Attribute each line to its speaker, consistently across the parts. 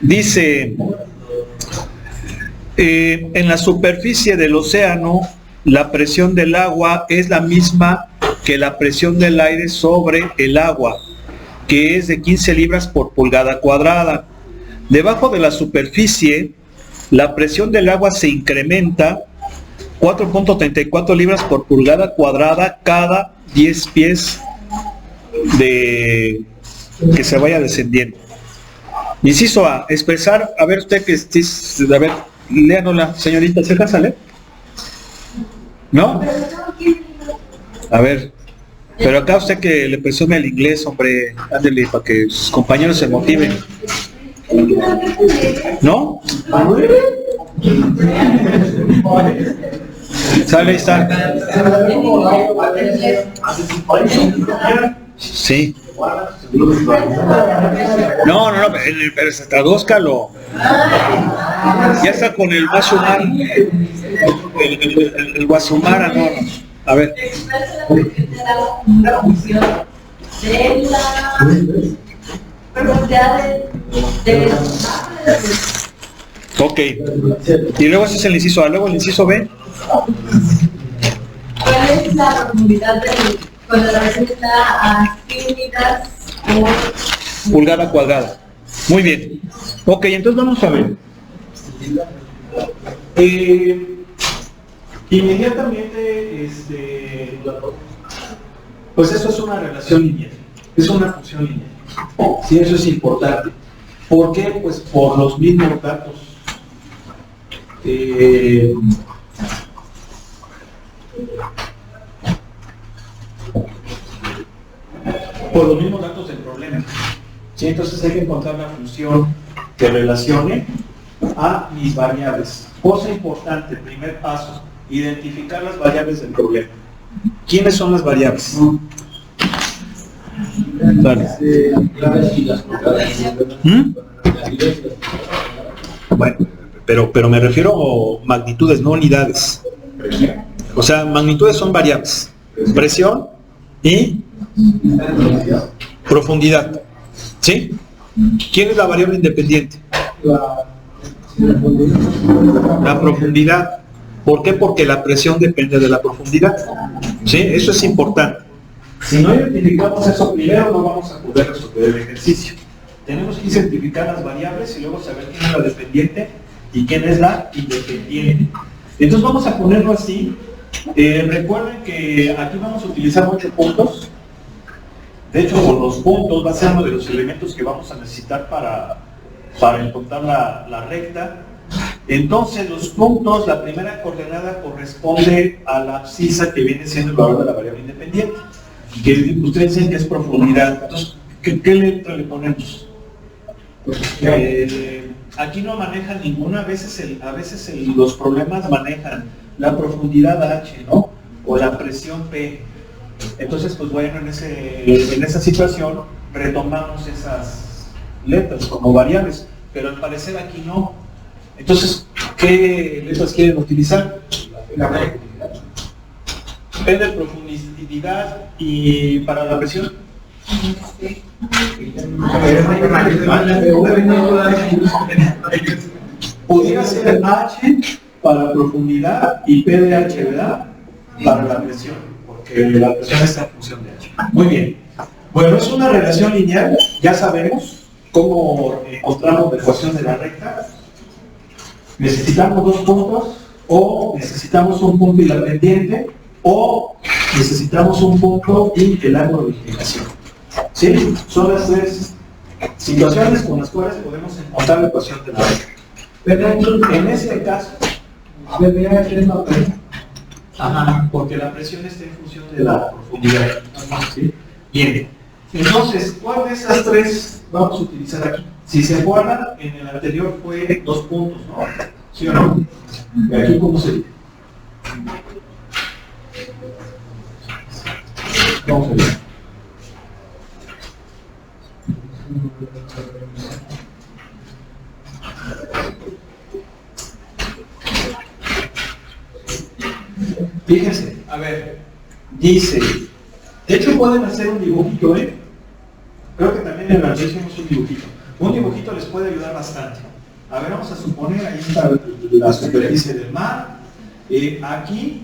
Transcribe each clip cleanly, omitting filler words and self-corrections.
Speaker 1: Dice, en la superficie del océano, la presión del agua es la misma que la presión del aire sobre el agua, que es de 15 libras por pulgada cuadrada. Debajo de la superficie, la presión del agua se incrementa 4.34 libras por pulgada cuadrada cada 10 pies de que se vaya descendiendo. Inciso A, expresar, a ver usted que a ver, léanosla, señorita, ¿se alcanza a leer? ¿No? A ver, pero acá usted que le presume el inglés, hombre, ándele para que sus compañeros se motiven. ¿No? ¿Sale? Ahí está. Sí. No, pero tradúzcalo. Ya está con el Guasumara. El Guasumara, no. A ver. Ok. Y luego ese es el inciso A. Luego el inciso B.
Speaker 2: ¿Cuál es la profundidad cuando la presión está a 100 libras por
Speaker 1: pulgada cuadrada? Muy bien. Ok, entonces vamos a ver. Inmediatamente, pues eso es una relación lineal. Es una función lineal. Sí, eso es importante. ¿Por qué? Pues por los mismos datos. Por los mismos datos del problema. ¿Sí? Entonces hay que encontrar la función que relacione a mis variables. Cosa importante, primer paso, identificar las variables del problema. ¿Quiénes son las variables? Dale. Bueno, pero me refiero a magnitudes, no unidades. O sea, magnitudes son variables. Presión y profundidad. ¿Sí? ¿Quién es la variable independiente? La profundidad. ¿Por qué? Porque la presión depende de la profundidad. ¿Sí? Eso es importante. Si no identificamos eso primero, no vamos a poder resolver el ejercicio. Tenemos que identificar las variables y luego saber quién es la dependiente y quién es la independiente. Entonces vamos a ponerlo así. Recuerden que aquí vamos a utilizar 8 puntos. De hecho, con los puntos va a ser uno de los elementos que vamos a necesitar para encontrar la recta. Entonces, los puntos, la primera coordenada corresponde a la abscisa, que viene siendo el valor de la variable independiente, que ustedes dicen que es profundidad. Entonces, ¿qué letra le ponemos? Aquí no manejan ninguna, a veces los problemas manejan la profundidad H, ¿no? O la presión P. Entonces, pues bueno, en esa situación retomamos esas letras como variables, pero al parecer aquí no. Entonces, ¿qué letras quieren utilizar? P de profundidad y para la presión. Pudiera ser H para profundidad y P de H, ¿verdad? Para la presión, porque la presión está en función de H. Muy bien. Bueno, es una relación lineal, ya sabemos cómo encontramos la ecuación de la recta. Necesitamos 2 puntos, o necesitamos un punto y la pendiente, o necesitamos un punto y el ángulo de inclinación. ¿Sí? Son las 3 situaciones con las cuales podemos encontrar la ecuación de la recta. Pero en ese caso, ajá, porque la presión está en función de la profundidad. ¿Sí? Bien. Entonces, ¿cuál de esas 3 vamos a utilizar aquí? Si se acuerdan, en el anterior fue 2 puntos, ¿no? ¿Sí o no? ¿Y aquí cómo sería? Vamos a ver. Fíjense, a ver, dice, de hecho pueden hacer un dibujito, ¿eh? Creo que también en la hicimos un dibujito. Un dibujito les puede ayudar bastante. A ver, vamos a suponer, ahí está la superficie del mar. Aquí,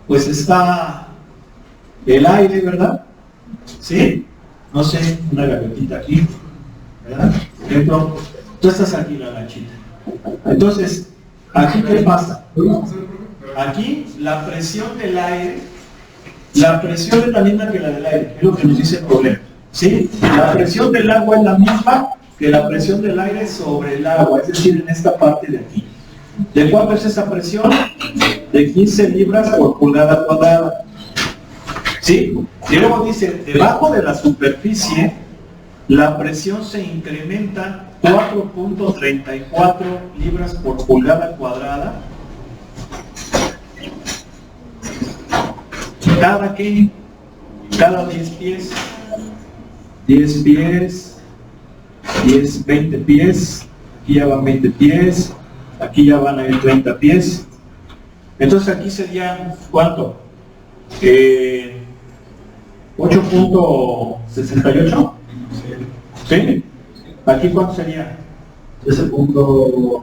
Speaker 1: pues está el aire, ¿verdad? ¿Sí? No sé, una gavetita aquí, ¿verdad? Dentro, tú estás aquí, la lanchita. Entonces, ¿aquí qué pasa? Aquí, la presión del aire, la presión es la misma que la del aire, es lo que nos dice el problema. ¿Sí? La presión del agua es la misma que la presión del aire sobre el agua, es decir, en esta parte de aquí. ¿De cuánto es esa presión? De 15 libras por pulgada cuadrada. ¿Sí? Y luego dice, debajo de la superficie, la presión se incrementa 4.34 libras por pulgada cuadrada. Cada 10 pies. 10 pies, 20 pies, aquí ya van 20 pies, aquí ya van a ir 30 pies. Entonces aquí sería, ¿cuánto? 8.68. ¿Sí? ¿Aquí cuánto sería?
Speaker 3: 13.02.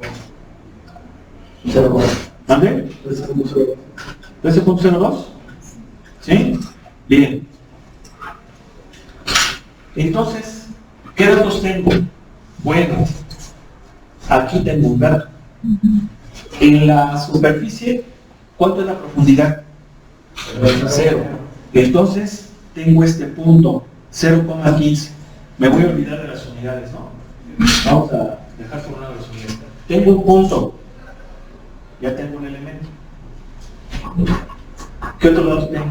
Speaker 1: ¿Dónde? 13.02. ¿Sí? Bien. Entonces, ¿qué datos tengo? Bueno, aquí tengo un dato. En la superficie, ¿cuánto es la profundidad? 0. Entonces, tengo este punto, 0,15. Me voy a olvidar de las unidades, ¿no? Vamos a dejar por un lado las unidades. Tengo un punto. Ya tengo un elemento. ¿Qué otro dato tengo?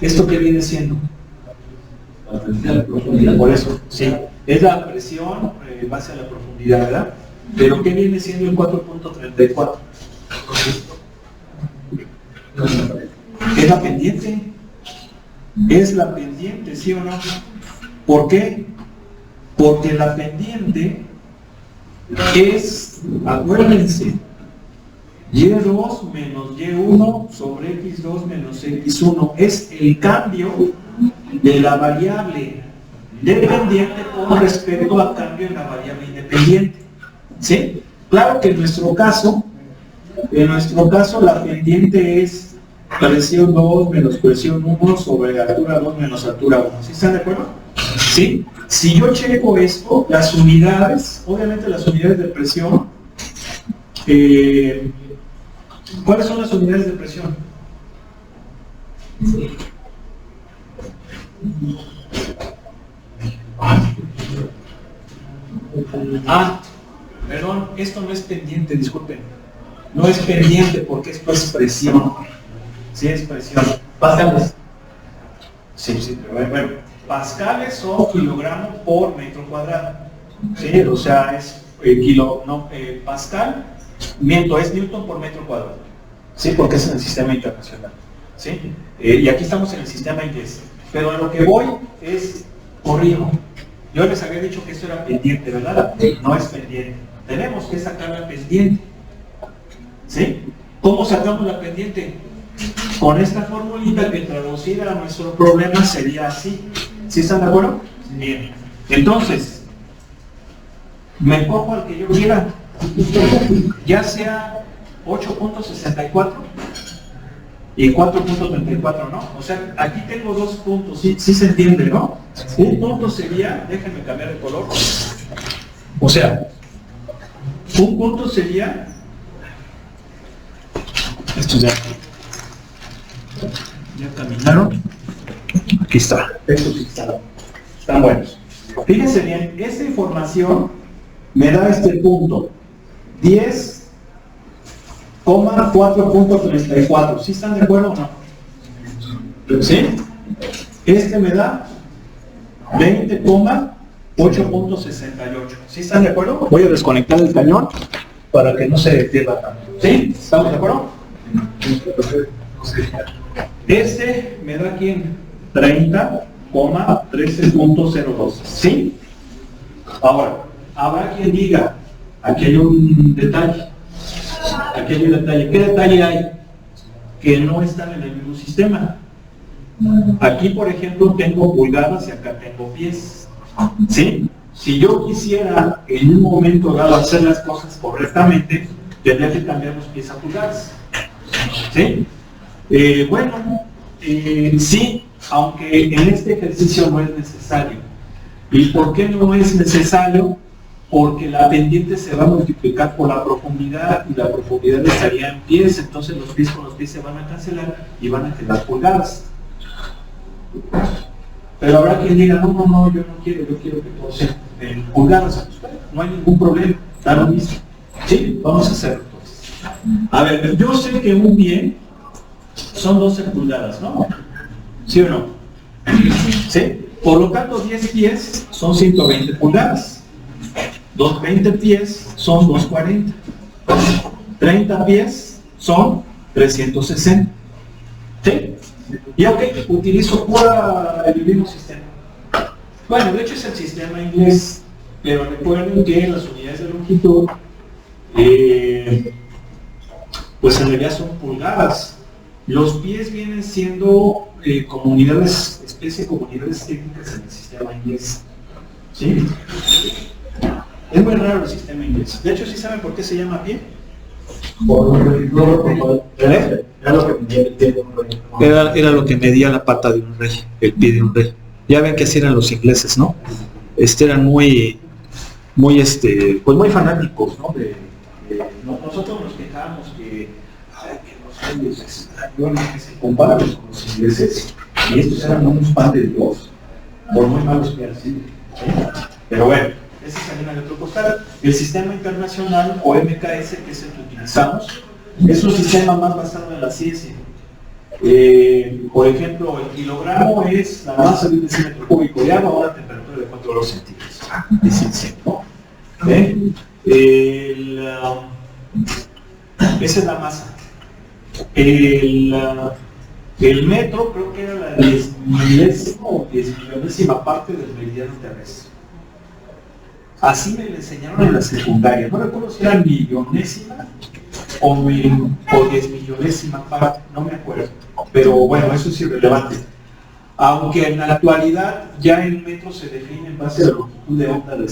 Speaker 1: ¿Esto qué viene siendo? Por eso, sí, es la presión en base a la profundidad, ¿verdad? Pero ¿qué viene siendo el 4.34? Es la pendiente. Es la pendiente, ¿sí o no? ¿Por qué? Porque la pendiente es, acuérdense, Y2 menos Y1 sobre X2 menos X1. Es el cambio de la variable dependiente con respecto al cambio en la variable independiente. ¿Sí? Claro que en nuestro caso la pendiente es presión 2 menos presión 1 sobre altura 2 menos altura 1. ¿Sí están de acuerdo? ¿Sí? Si yo checo esto, las unidades, obviamente las unidades de presión, ¿cuáles son las unidades de presión? Perdón, esto no es pendiente, disculpen. No es pendiente porque esto es presión. Sí, es presión. Pascales. Sí, pero bueno. Pascales son kilogramos por metro cuadrado. Sí, o sea, es pascal, es newton por metro cuadrado. Sí, porque es en el sistema internacional. ¿Sí? Y aquí estamos en el sistema inglés. Pero a lo que voy es corrijo. Yo les había dicho que esto era pendiente, ¿verdad? No es pendiente. Tenemos que sacar la pendiente. ¿Sí? ¿Cómo sacamos la pendiente? Con esta formulita que traducida a nuestro problema sería así. ¿Sí están de acuerdo? Bien. Entonces, me cojo al que yo quiera, ya sea 8.64 y 4.34, ¿no? O sea, aquí tengo dos puntos, sí se entiende, ¿no? Un punto sería, déjenme cambiar de color, o sea, un punto sería, estos ya caminaron, aquí está, estos sí están buenos. Fíjense bien, esta información me da este punto, 10,4.34. ¿Sí están de acuerdo o no? ¿Sí? Este me da 20,8.68. ¿Sí están de acuerdo? Voy a desconectar el cañón para que no se pierda tanto. ¿Sí? ¿Estamos de acuerdo? Este me da aquí 30,13.02. ¿Sí? Ahora, habrá quien diga, aquí hay un detalle. Aquí hay un detalle. ¿Qué detalle hay? Que no están en el mismo sistema. Aquí, por ejemplo, tengo pulgadas y acá tengo pies. ¿Sí? si yo quisiera en un momento dado hacer las cosas correctamente, tendría que cambiar los pies a pulgadas. ¿Sí? Sí, aunque en este ejercicio no es necesario. ¿Y por qué no es necesario? Porque la pendiente se va a multiplicar por la profundidad y la profundidad estaría en pies, entonces los pies con los pies se van a cancelar y van a quedar pulgadas. Pero habrá quien diga, no, yo no quiero, yo quiero que todo sea en pulgadas. No hay ningún problema, da lo mismo. Sí, vamos a hacerlo entonces. A ver, yo sé que un pie son 12 pulgadas, ¿no? ¿Sí o no? ¿Sí? Por lo tanto, 10 pies son 120 pulgadas. 20 pies son 240. 30 pies son 360. ¿Sí? Y ok, utilizo el mismo sistema. Bueno, de hecho es el sistema inglés, pero recuerden que las unidades de longitud, pues en realidad son pulgadas. Los pies vienen siendo especie de comunidades técnicas en el sistema inglés. ¿Sí? Es muy raro el sistema inglés. De hecho, ¿sí saben por qué se llama pie? Era lo que medía la pata de un rey, el pie de un rey. Ya ven que así eran los ingleses, ¿no? Eran muy fanáticos, ¿no? Nosotros nos quejamos que los ingleses que se comparan con los ingleses, y estos eran unos pan de Dios, por muy malos que han sido. Pero bueno, ese es el otro costal. El sistema internacional, o MKS, que es el que utilizamos, es un sistema más basado en la ciencia. Por ejemplo, el kilogramo es la masa de un decímetro cúbico de agua a una temperatura de 4 grados centígrados. Es ciencia, ¿no? Esa es la masa. El metro creo que era la 10.000.000ª parte del meridiano terrestre. Así me lo enseñaron en la secundaria. No recuerdo si era millonésima o 10.000.000ª parte, no me acuerdo. Pero bueno, eso es irrelevante. Aunque en la actualidad ya el metro se define en base a la longitud de onda de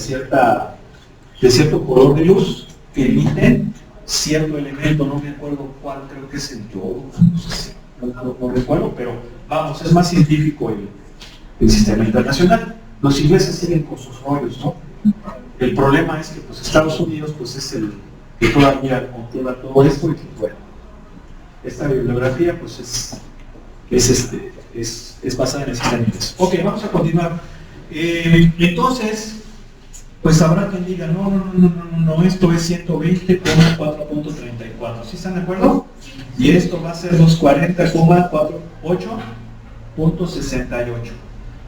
Speaker 1: cierto color de luz que emiten cierto elemento, no me acuerdo cuál, creo que es el yodo, no recuerdo, pero vamos, es más científico el sistema internacional. Los ingleses siguen con sus rollos, ¿no? El problema es que pues Estados Unidos pues es el que todavía controla todo esto y bueno, esta bibliografía pues es basada en el sistema inglés. Ok, vamos a continuar. Entonces, pues habrá quien diga, no, esto es 120,4.34. ¿Sí están de acuerdo? Y esto va a ser 240,48.68.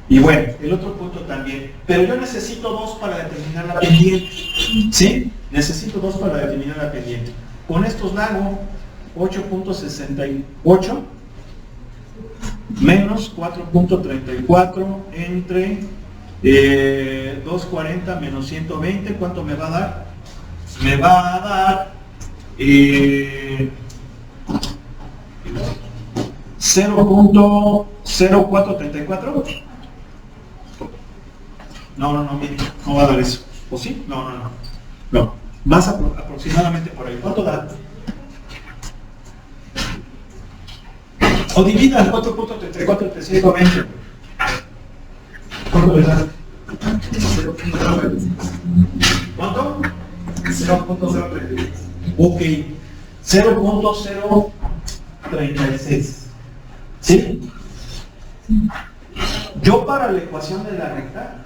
Speaker 1: Y bueno, el otro punto también. Pero yo necesito 2 para determinar la pendiente. ¿Sí? Necesito 2 para determinar la pendiente. Con estos la hago 8.68 menos 4.34 entre 240 menos 120, ¿cuánto me va a dar? Me va a dar 0.0434. No va a dar eso. ¿O sí? No. Más aproximadamente por ahí. ¿Cuánto da? O divida 4.34 entre 120. ¿Cuánto le da? ¿Cuánto? 0.036. Ok. 0.036. ¿Sí? Yo para la ecuación de la recta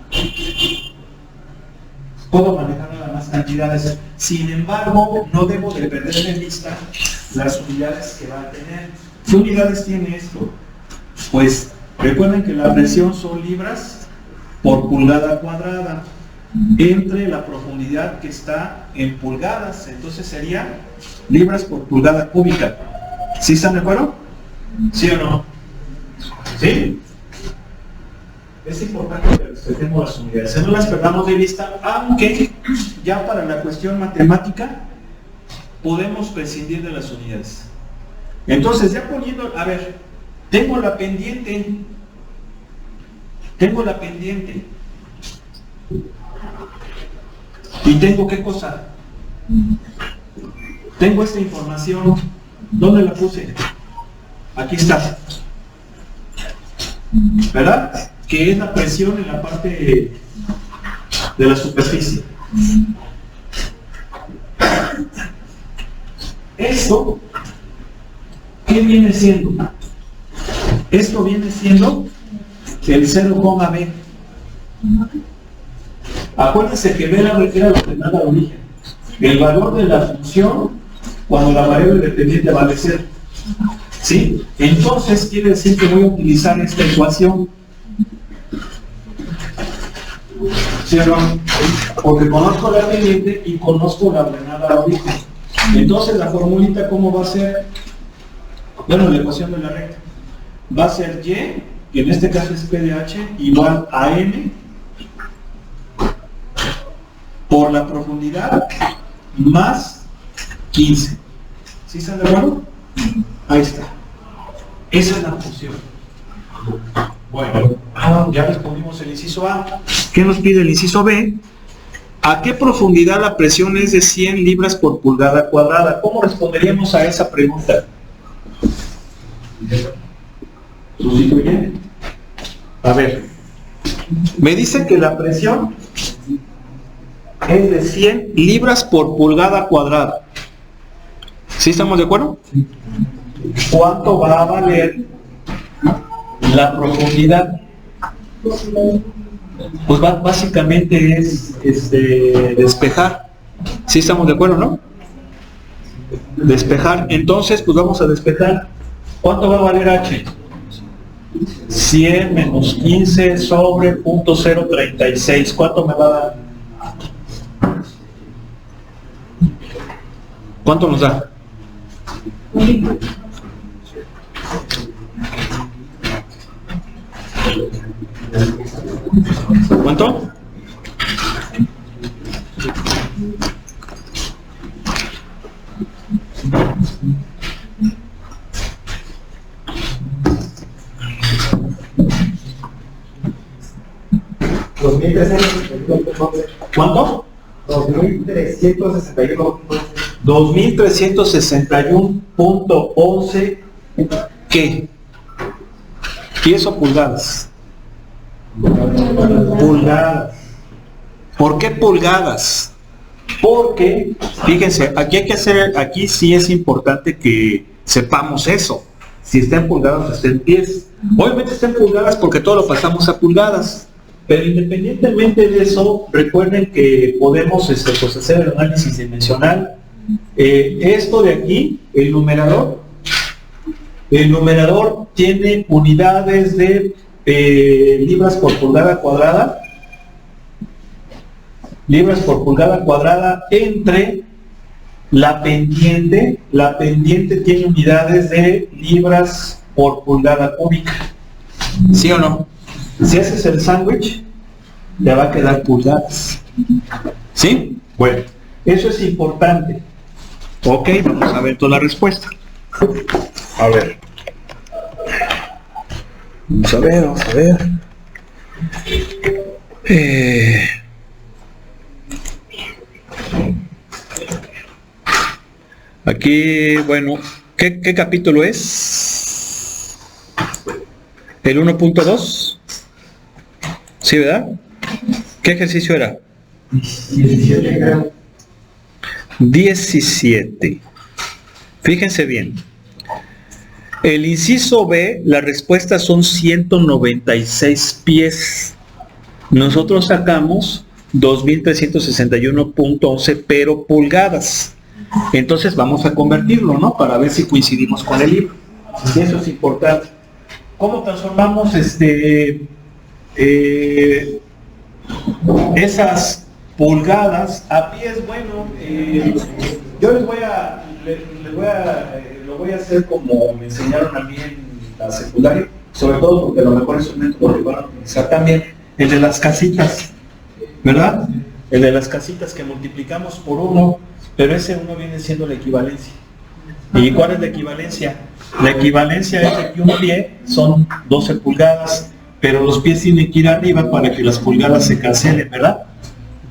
Speaker 1: puedo manejar nada más cantidades. Sin embargo, no debo de perder de vista las unidades que va a tener. ¿Qué unidades tiene esto? Pues recuerden que la presión son libras por pulgada cuadrada entre la profundidad que está en pulgadas. Entonces sería libras por pulgada cúbica. ¿Sí están de acuerdo? ¿Sí o no? ¿Sí? Es importante que respetemos las unidades, no las perdamos de vista, aunque ya para la cuestión matemática podemos prescindir de las unidades. Entonces, ya poniendo, a ver, tengo la pendiente. Y tengo ¿qué cosa? Tengo esta información. ¿Dónde la puse? Aquí está. ¿Verdad? Que es la presión en la parte de la superficie. Esto, ¿qué viene siendo? Esto viene siendo el 0,b. Acuérdense que B era la ordenada de origen. El valor de la función cuando la variable dependiente vale 0. ¿Sí? Entonces quiere decir que voy a utilizar esta ecuación. ¿Sí o no? Porque conozco la pendiente y conozco la ordenada de origen. Entonces la formulita, ¿cómo va a ser? Bueno, la ecuación de la recta. Va a ser Y, que en este caso es P de H, igual a M por la profundidad más 15. ¿Sí están de acuerdo? Ahí está. Esa es la función. Bueno, ya respondimos el inciso A. ¿Qué nos pide el inciso B? ¿A qué profundidad la presión es de 100 libras por pulgada cuadrada? ¿Cómo responderíamos a esa pregunta? Sustituye. A ver, me dice que la presión es de 100 libras por pulgada cuadrada. ¿Sí estamos de acuerdo? ¿Cuánto va a valer la profundidad? Pues básicamente es despejar. ¿Sí estamos de acuerdo, no? Despejar. Entonces, pues vamos a despejar. ¿Cuánto va a valer H? 100 menos 15 sobre 0.036. ¿Cuánto me va a dar? ¿Cuánto nos da? ¿Cuánto? ¿Cuánto? 2361.11. ¿Qué? ¿Pies o pulgadas? Pulgadas. ¿Por qué pulgadas? Porque, fíjense, aquí sí es importante que sepamos eso. Si está en pulgadas o está en pies. Obviamente está en pulgadas porque todo lo pasamos a pulgadas. Pero independientemente de eso, recuerden que podemos pues, hacer el análisis dimensional. Esto de aquí, el numerador tiene unidades de libras por pulgada cuadrada. Libras por pulgada cuadrada entre la pendiente tiene unidades de libras por pulgada cúbica. ¿Sí o no? Si haces el sándwich, te va a quedar pulgadas. ¿Sí? Bueno, eso es importante. Ok, vamos a ver toda la respuesta. A ver. Vamos a ver. Aquí, bueno, ¿qué capítulo es? ¿El 1.2? ¿Sí, verdad? ¿Qué ejercicio era? 17. Fíjense bien. El inciso B, las respuestas son 196 pies. Nosotros sacamos 2361.11, pero pulgadas. Entonces vamos a convertirlo, ¿no? Para ver si coincidimos con el libro. Y eso es importante. ¿Cómo transformamos esas pulgadas a pies? Bueno, yo lo voy a hacer como me enseñaron a mí en la secundaria, sobre todo porque a lo mejor es un método que van a utilizar también, el de las casitas, ¿verdad? El de las casitas que multiplicamos por 1, pero ese 1 viene siendo la equivalencia. ¿Y cuál es la equivalencia? La equivalencia es de que un pie son 12 pulgadas, pero los pies tienen que ir arriba para que las pulgadas se cancelen, ¿verdad?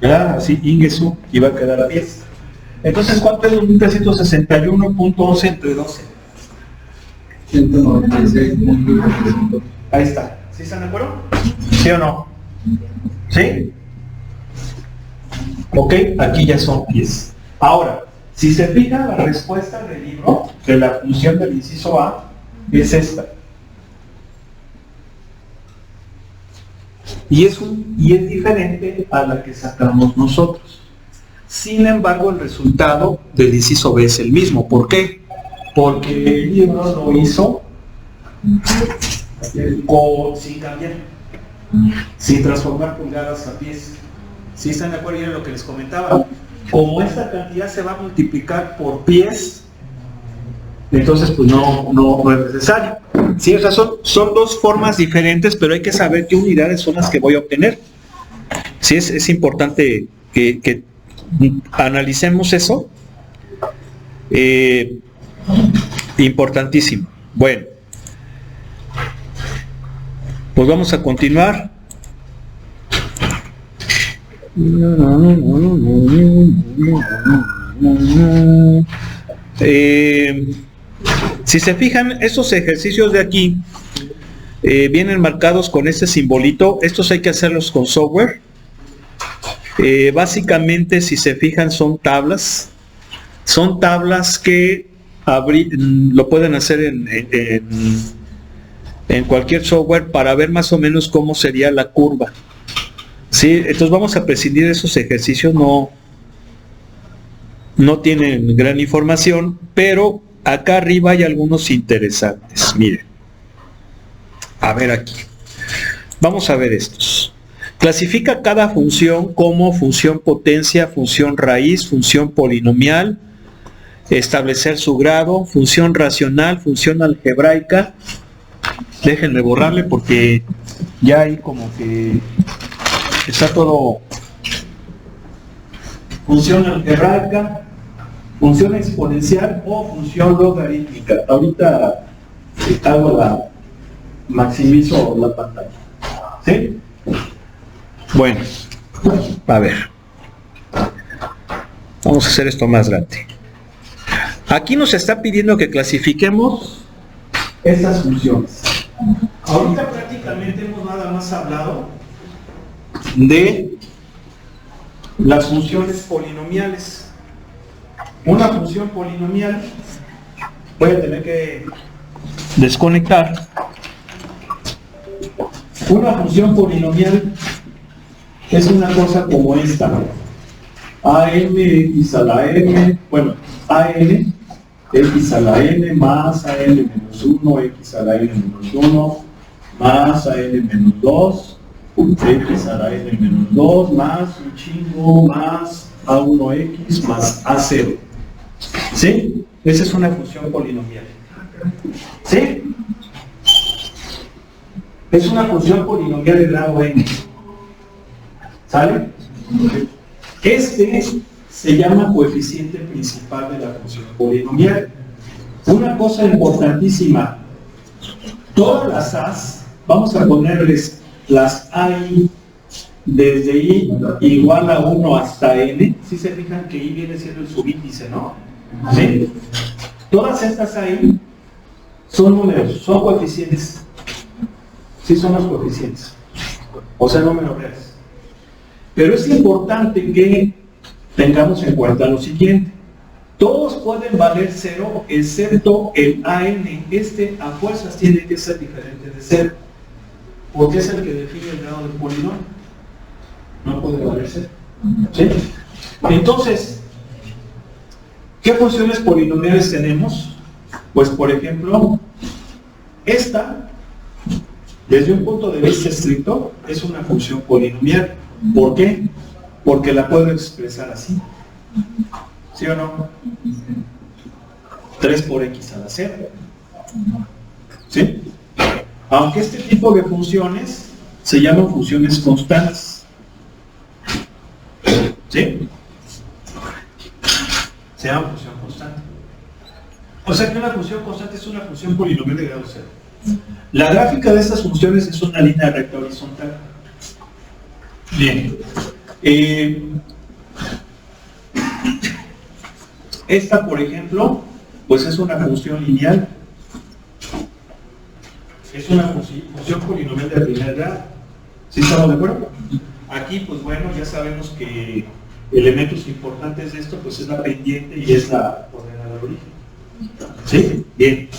Speaker 1: ¿verdad? Así, Ingesu, y va a quedar a 10. Entonces, ¿cuánto es 2361.11 entre 12?
Speaker 3: 196.300.
Speaker 1: Ahí está. ¿Sí están de acuerdo? ¿Sí o no? ¿Sí? Ok, aquí ya son 10. Ahora, si se fija, la respuesta del libro de la función del inciso A es esta. Y es diferente a la que sacamos nosotros. Sin embargo, el resultado del inciso B es el mismo. ¿Por qué? Porque el libro lo hizo sin cambiar, sin transformar pulgadas a pies. ¿Sí están de acuerdo? En lo que les comentaba. Como esta cantidad se va a multiplicar por pies, entonces pues no es necesario. Sí, o sea, son dos formas diferentes, pero hay que saber qué unidades son las que voy a obtener. Sí, es importante que analicemos eso. Importantísimo. Bueno, pues vamos a continuar. Si se fijan, estos ejercicios de aquí vienen marcados con este simbolito. Estos hay que hacerlos con software. Básicamente, si se fijan, son tablas que lo pueden hacer en cualquier software para ver más o menos cómo sería la curva. Sí, entonces vamos a prescindir de esos ejercicios, no tienen gran información, pero acá arriba hay algunos interesantes. Miren, a ver aquí, vamos a ver estos. Clasifica cada función como función potencia, función raíz, función polinomial, establecer su grado, función racional, función algebraica. Déjenme borrarle porque ya ahí como que está todo. Función algebraica, función exponencial o función logarítmica. Ahorita maximizo la pantalla. ¿Sí? Bueno, a ver. Vamos a hacer esto más grande. Aquí nos está pidiendo que clasifiquemos estas funciones. Ahorita prácticamente hemos nada más hablado de las funciones polinomiales. Una función polinomial, voy a tener que desconectar. Una función polinomial es una cosa como esta: AN x a la n, bueno, AN x a la n más AN menos 1, x a la n menos 1, más AN menos 2, x a la n menos 2, más un chingo, más A1x, más A0. ¿Sí? Esa es una función polinomial. ¿Sí? Es una función polinomial de grado n. ¿Sale? Este se llama coeficiente principal de la función polinomial. Una cosa importantísima: todas las A's, vamos a ponerles las AI desde I igual a 1 hasta N. Si se fijan que I viene siendo el subíndice, ¿no? ¿Sí? Todas estas AI son números, son coeficientes. Sí, son los coeficientes. O sea, números reales. Pero es importante que tengamos en cuenta lo siguiente: todos pueden valer 0 excepto el AN. Este a fuerzas tiene que ser diferente de 0, porque es el que define el grado del polinomio. No puede valer 0. ¿Sí? Entonces, ¿qué funciones polinomiales tenemos? Pues, por ejemplo, esta, desde un punto de vista estricto, es una función polinomial. ¿Por qué? Porque la puedo expresar así. ¿Sí o no? 3 por x a la 0. ¿Sí? Aunque este tipo de funciones se llaman funciones constantes. ¿Sí? Se llama función constante. O sea que una función constante es una función polinomial de grado 0. La gráfica de estas funciones es una línea recta horizontal. Bien. Esta, por ejemplo, pues es una función lineal. Es una función polinomial de primer grado. ¿Sí estamos de acuerdo? Aquí, pues bueno, ya sabemos que elementos importantes de esto, pues es la pendiente y es la coordenada de origen. ¿Sí? Bien.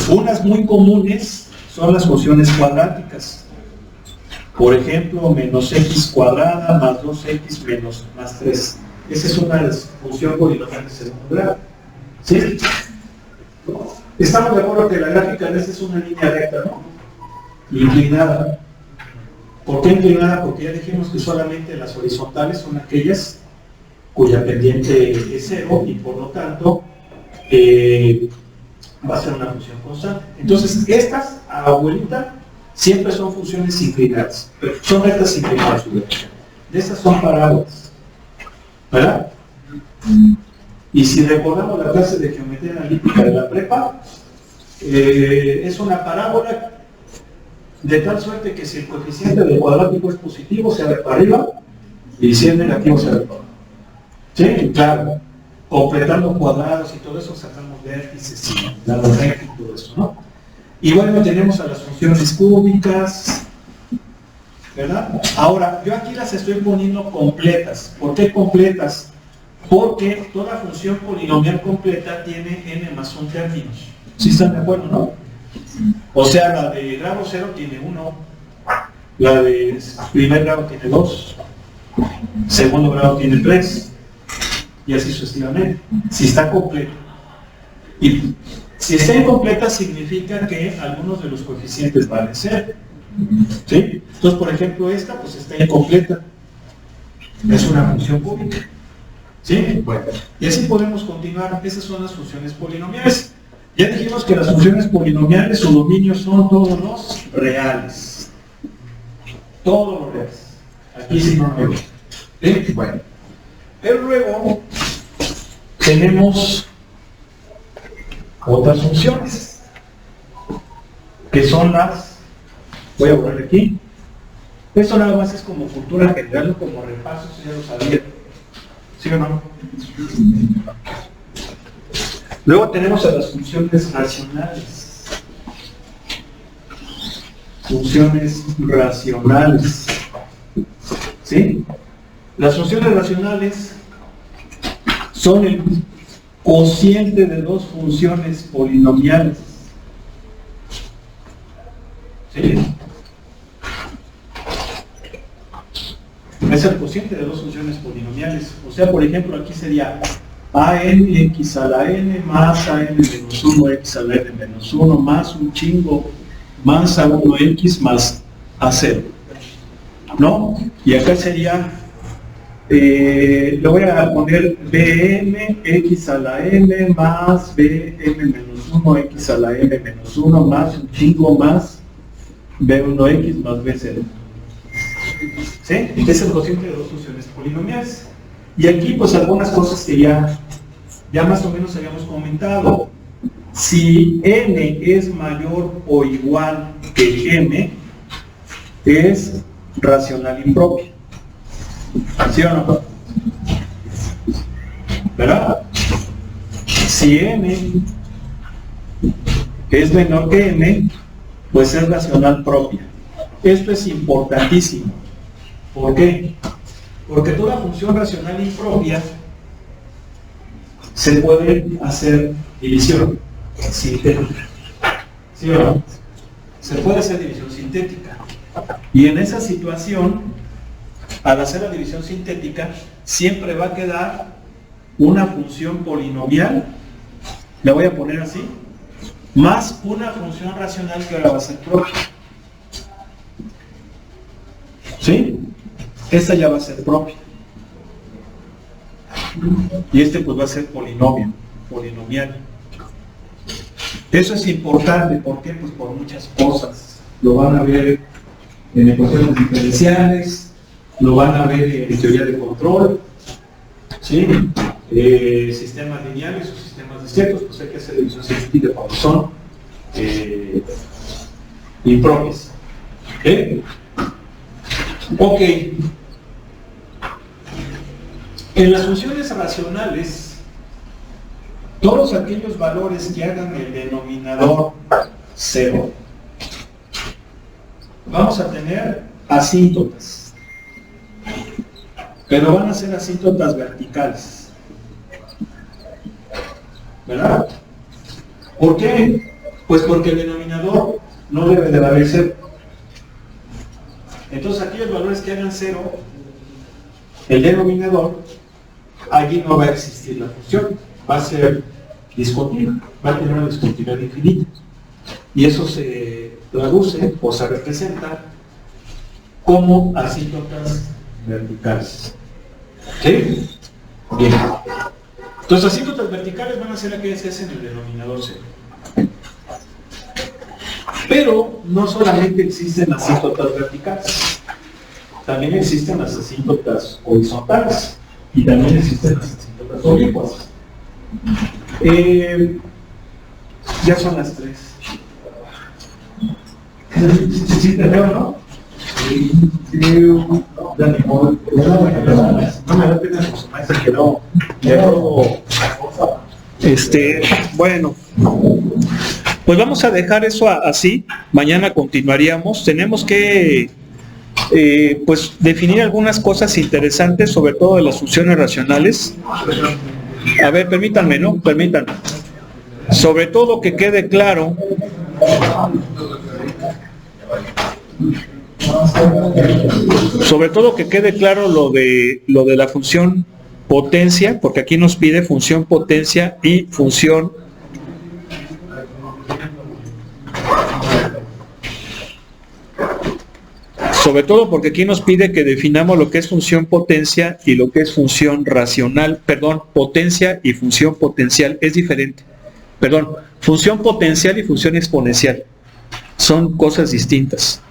Speaker 1: Unas muy comunes son las funciones cuadráticas. Por ejemplo, menos x cuadrada más 2x menos más 3. Esa es una función polinomial de segundo grado. ¿Sí? Estamos de acuerdo que la gráfica de esta es una línea recta, ¿no? Inclinada. ¿Por qué inclinada? Porque ya dijimos que solamente las horizontales son aquellas cuya pendiente es 0 y por lo tanto va a ser una función constante. Entonces, estas, abuelita, siempre son funciones inclinadas. Son rectas inclinadas. De estas son parábolas. ¿Verdad? Y si recordamos la clase de geometría analítica de la prepa, es una parábola de tal suerte que si el coeficiente del cuadrático es positivo, se ve para arriba, y si es negativo, se ve para abajo. ¿Sí? Claro. Completando cuadrados y todo eso, sacamos vértices y lado recto y todo eso, ¿no? Y bueno, tenemos a las funciones cúbicas, ¿verdad? Ahora, yo aquí las estoy poniendo completas. ¿Por qué completas? Porque toda función polinomial completa tiene n más 1 términos. ¿Sí están de acuerdo, no? O sea, la de grado 0 tiene 1, la de primer grado tiene 2, segundo grado tiene 3, y así sucesivamente, si está completa. Y si está incompleta significa que algunos de los coeficientes valen 0. ¿Sí? Entonces, por ejemplo, esta pues está incompleta. Es una función cúbica. ¿Sí? Bueno, y así podemos continuar. Esas son las funciones polinomiales. Ya dijimos que las funciones polinomiales, su dominio son todos los reales. Todos los reales. Aquí sí no me gusta. ¿Sí? Bueno. Pero luego tenemos otras funciones que son las, voy a borrar aquí. Esto nada más es como cultura general, como repaso, si ya lo sabía. ¿Sí o no? Luego tenemos a las funciones racionales. Funciones racionales. ¿Sí? Las funciones racionales son el cociente de dos funciones polinomiales. ¿Sí? Es el cociente de dos funciones polinomiales. O sea, por ejemplo, aquí sería ANX a la n más AN menos 1x a la n menos 1 más un chingo más A1x más A0. ¿No? Y acá sería, le voy a poner BM x a la n más BM menos 1x a la n menos 1 más un chingo más B1x más B0. ¿Sí? Este es el cociente de dos funciones polinomiales. Y aquí pues algunas cosas que ya más o menos habíamos comentado. Si n es mayor o igual que m, es racional impropia. ¿Sí o no? ¿Verdad? Si n es menor que m, pues es racional propia. Esto es importantísimo. ¿Por qué? Porque toda función racional impropia se puede hacer división sintética. ¿Sí o no? Se puede hacer división sintética. Y en esa situación, al hacer la división sintética, siempre va a quedar una función polinomial, la voy a poner así, más una función racional que ahora va a ser propia. ¿Sí? Esta ya va a ser propia. Y este pues va a ser polinomial. Eso es importante, ¿por qué? Pues por muchas cosas. Lo van a ver en ecuaciones diferenciales, lo van a ver en teoría de control, ¿sí? Sistemas lineales o sistemas discretos, pues hay que hacer división sintética cuando son impropias. ¿Ok? Ok. En las funciones racionales, todos aquellos valores que hagan el denominador 0, vamos a tener asíntotas, pero van a ser asíntotas verticales, ¿verdad? ¿Por qué? Pues porque el denominador no debe de valer 0. Entonces aquellos valores que hagan 0, el denominador, allí no va a existir la función, va a ser discontinua, va a tener una discontinuidad infinita. Y eso se traduce o se representa como asíntotas verticales. ¿Sí? Bien. Entonces, asíntotas verticales van a ser aquellas que hacen el denominador 0. Pero no solamente existen las asíntotas verticales, también existen las asíntotas horizontales y también existen las asíntotas oblicuas. Ya son las 3. ¿Sí te veo, no? No me da pena su maestra que no. Bueno, pues vamos a dejar eso así. Mañana continuaríamos. Tenemos que pues definir algunas cosas interesantes, sobre todo de las funciones racionales. A ver, permítanme, ¿no? Permítanme. Sobre todo que quede claro lo de la función potencia, porque aquí nos pide función potencia y función sobre todo porque aquí nos pide que definamos lo que es función potencia y lo que es función racional, perdón, potencia y función potencial es diferente. Perdón, función potencial y función exponencial son cosas distintas.